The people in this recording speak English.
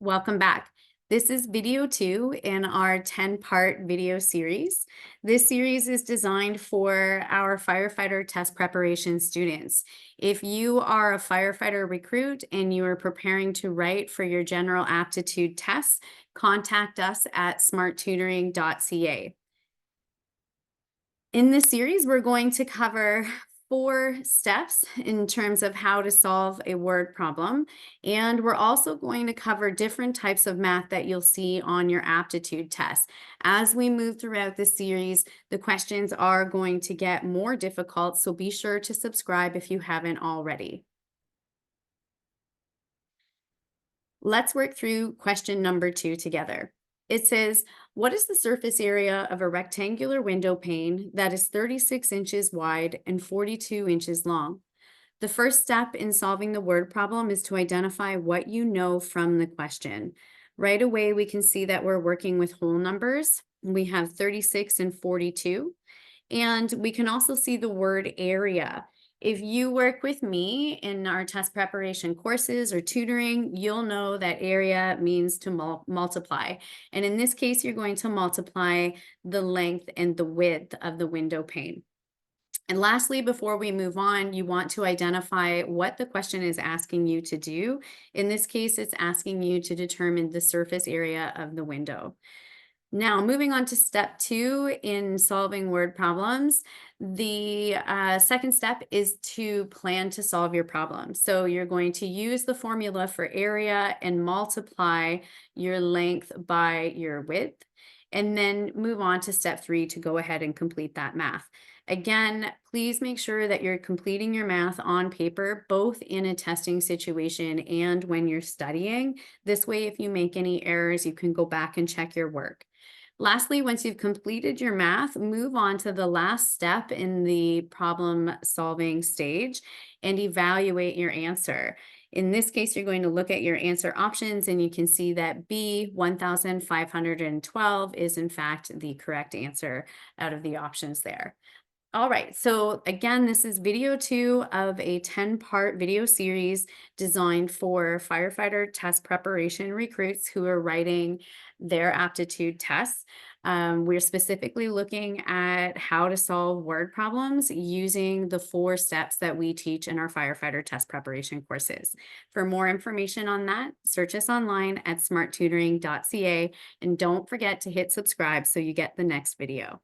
Welcome back. This is video 2 in our 10-part video series. This series is designed for our firefighter test preparation students. If you are a firefighter recruit and you are preparing to write for your general aptitude tests, contact us at smarttutoring.ca. In this series, we're going to cover 4 steps in terms of how to solve a word problem. And we're also going to cover different types of math that you'll see on your aptitude test. As we move throughout this series, the questions are going to get more difficult, so be sure to subscribe if you haven't already. Let's work through question number 2 together. It says, what is the surface area of a rectangular window pane that is 36 inches wide and 42 inches long? The first step in solving the word problem is to identify what you know from the question. Right away, we can see that we're working with whole numbers. We have 36 and 42. And we can also see the word area. If you work with me in our test preparation courses or tutoring, you'll know that area means to multiply. And in this case, you're going to multiply the length and the width of the window pane. And lastly, before we move on, you want to identify what the question is asking you to do. In this case, it's asking you to determine the surface area of the window. Now, moving on to step 2 in solving word problems, the second step is to plan to solve your problem. So you're going to use the formula for area and multiply your length by your width, and then move on to step 3 to go ahead and complete that math. Again, please make sure that you're completing your math on paper, both in a testing situation and when you're studying. This way, if you make any errors, you can go back and check your work. Lastly, once you've completed your math, move on to the last step in the problem solving stage and evaluate your answer. In this case, you're going to look at your answer options and you can see that B, 1,512 is in fact the correct answer out of the options there. All right, so again, this is video 2 of a 10-part video series designed for firefighter test preparation recruits who are writing their aptitude tests. We're specifically looking at how to solve word problems using the 4 steps that we teach in our firefighter test preparation courses. For more information on that, search us online at smarttutoring.ca and don't forget to hit subscribe so you get the next video.